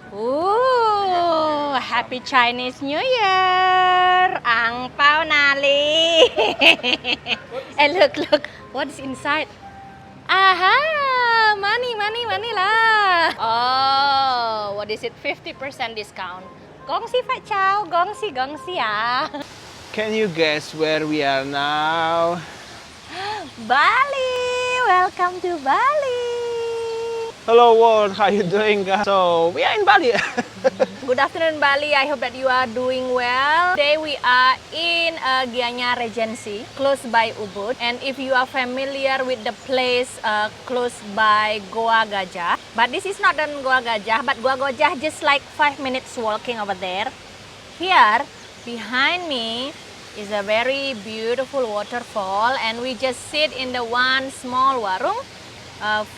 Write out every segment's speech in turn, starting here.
Ooh, happy Chinese New Year! Ang pao nali! And look, what's inside? Aha! Money lah! Oh, what is it? 50% discount. Gongsi Fat Chow, gongsi ah. Can you guess where we are now? Bali! Welcome to Bali! Hello world, how you doing? So we are in Bali. Good afternoon, Bali. I hope that you are doing well. Today we are in Gianyar Regency, close by Ubud. And if you are familiar with the place close by Goa Gajah, but this is not on Goa Gajah, but Goa Gajah just like 5 minutes walking over there. Here, behind me, is a very beautiful waterfall, and we just sit in the one small warung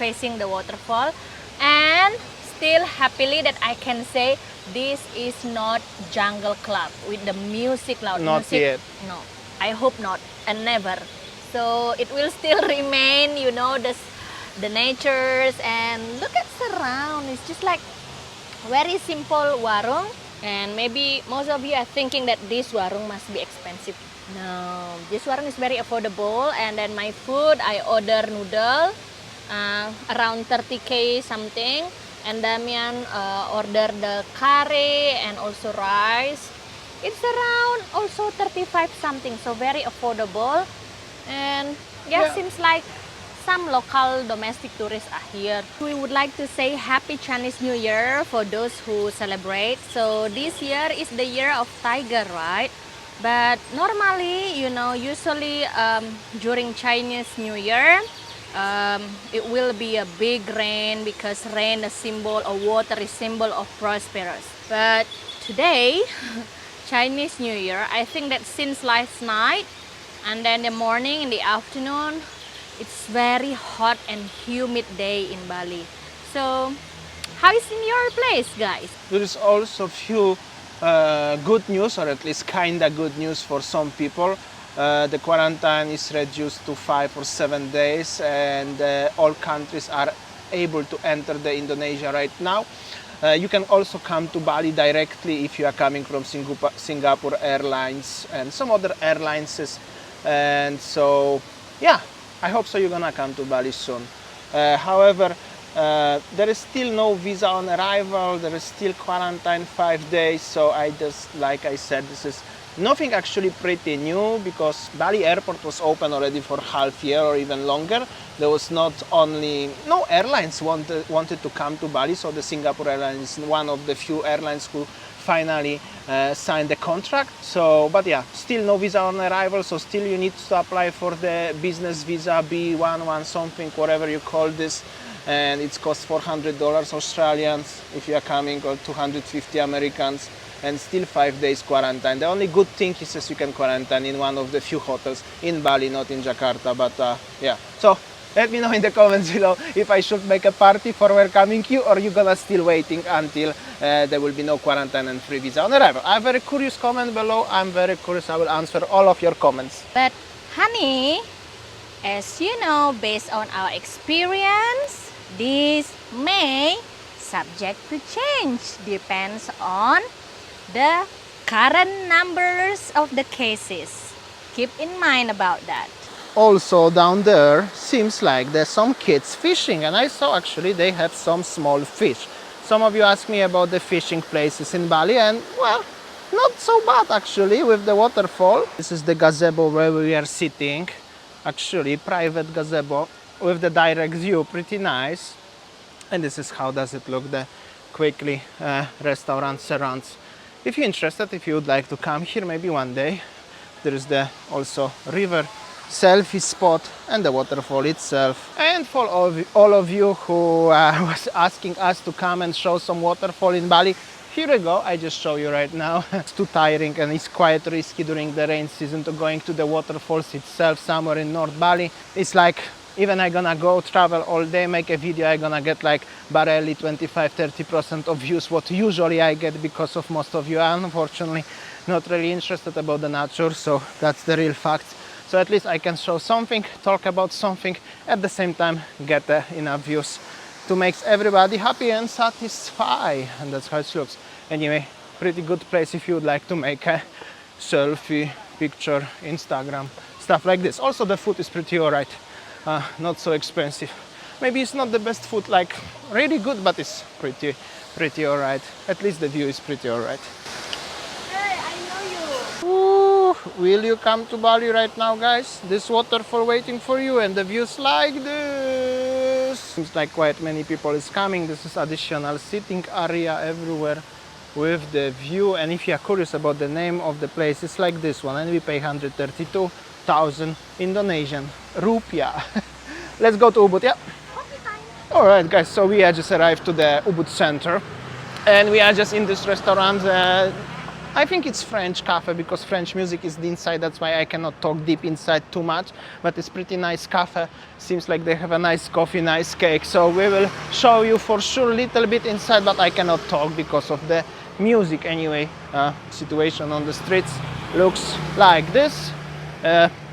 facing the waterfall, and still happily that I can say this is not jungle club with the music loud. Not music, yet. no, I hope not, and never. So it will still remain, you know, the natures, and look at surround. It's just like very simple warung. And maybe most of you are thinking that this warung must be expensive. No, this warung is very affordable. And then my food, I order noodle, around 30k something. And Damian order the curry and also rice. It's around also 35 something, so very affordable. And yeah, seems like some local domestic tourists are here. We would like to say Happy Chinese New Year for those who celebrate. So this year is the year of tiger, right? But normally, you know, usually during Chinese New Year, it will be a big rain because rain is symbol of water, is symbol of prosperous. But today, Chinese New Year, I think that since last night and then the morning and the afternoon, it's very hot and humid day in Bali. So, how is in your place, guys? There is also few good news, or at least kinda good news for some people. The quarantine is reduced to 5 or 7 days, and all countries are able to enter the Indonesia right now. You can also come to Bali directly if you are coming from Singapore Airlines and some other airlines. And so, yeah, I hope so you're gonna come to Bali soon. However, there is still no visa on arrival. There is still quarantine 5 days. So like I said, this is nothing actually pretty new, because Bali airport was open already for half year or even longer. There was no airlines wanted to come to Bali. So the Singapore Airlines is one of the few airlines who finally signed the contract. So, but yeah, still no visa on arrival, so still you need to apply for the business visa, B11 something, whatever you call this, and it costs $400 Australians if you are coming, or 250 Americans, and still 5 days quarantine. The only good thing is that you can quarantine in one of the few hotels in Bali, not in Jakarta, but yeah. So let me know in the comments below if I should make a party for welcoming you, or you gonna still waiting until there will be no quarantine and free visa on arrival. I have a very curious comment below. I'm very curious. I will answer all of your comments. But honey, as you know, based on our experience, this may subject to change. Depends on the current numbers of the cases. Keep in mind about that. Also down there seems like there's some kids fishing, and I saw actually they have some small fish. Some of you asked me about the fishing places in Bali, and well, not so bad actually with the waterfall. This is the gazebo where we are sitting, actually private gazebo with the direct view, pretty nice. And this is how does it look, the quickly restaurant surrounds. If you're interested, if you would like to come here maybe one day, there is the also river selfie spot and the waterfall itself. And for all of you who was asking us to come and show some waterfall in Bali, here we go. I just show you right now. It's too tiring and it's quite risky during the rain season to going to the waterfalls itself somewhere in North Bali. It's like, even I gonna go travel all day, make a video, I gonna get like barely 25-30% of views, what usually I get, because of most of you are unfortunately not really interested about the nature. So that's the real fact. So at least I can show something, talk about something, at the same time get enough views to make everybody happy and satisfied. And that's how it looks. Anyway, pretty good place if you would like to make a selfie, picture, Instagram, stuff like this. Also the food is pretty alright, not so expensive. Maybe it's not the best food, like really good, but it's pretty alright. At least the view is pretty alright. Hey, I know you. Ooh, will you come to Bali right now, guys? This waterfall waiting for you and the views like this. Seems like quite many people is coming. This is additional sitting area everywhere with the view. And if you are curious about the name of the place, it's like this one, and we pay 132,000 Indonesian rupiah. Let's go to Ubud, yeah? All right, guys, so we are just arrived to the Ubud center, and we are just in this restaurant. I think it's French cafe because French music is inside. That's why I cannot talk deep inside too much, but it's pretty nice cafe. Seems like they have a nice coffee, nice cake. So we will show you for sure a little bit inside, but I cannot talk because of the music. Anyway, situation on the streets looks like this.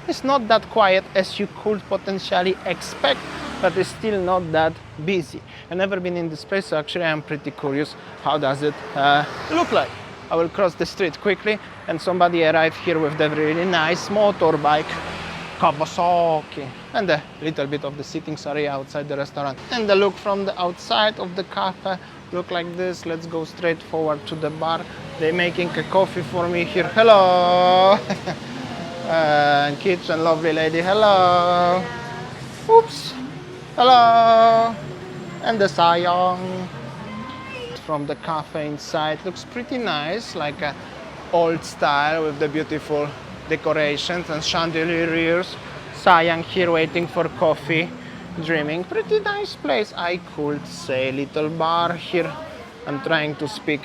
It's not that quiet as you could potentially expect, but it's still not that busy. I've never been in this place, so actually I'm pretty curious how does it look like. I will cross the street quickly, and somebody arrived here with the really nice motorbike, Kawasaki, and a little bit of the sitting area outside the restaurant. And the look from the outside of the cafe look like this. Let's go straight forward to the bar. They're making a coffee for me here. Hello! And kitchen, lovely lady. Hello! Oops! Hello! And the sayang. From the cafe inside looks pretty nice, like a old style with the beautiful decorations and chandeliers. Sayang here waiting for coffee, dreaming. Pretty nice place, I could say. Little bar here. I'm trying to speak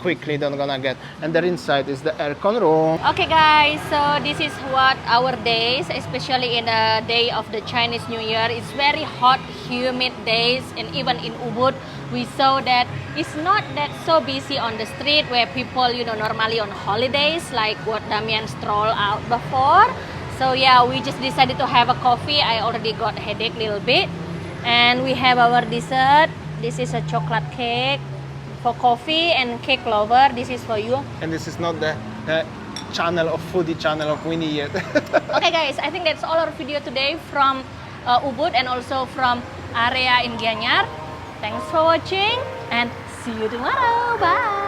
quickly, don't gonna get. And there inside is the aircon room. Okay guys, so this is what our days, especially in the day of the Chinese New Year. It's very hot, humid days, and even in Ubud we saw that it's not that so busy on the street where people, you know, normally on holidays, like what Damian strolled out before. So yeah, we just decided to have a coffee. I already got a headache a little bit. And we have our dessert. This is a chocolate cake for coffee, and cake lover, this is for you. And this is not the channel of foodie channel of Winnie yet. Okay guys, I think that's all our video today from Ubud and also from area in Gianyar. Thanks for watching and see you tomorrow. Bye.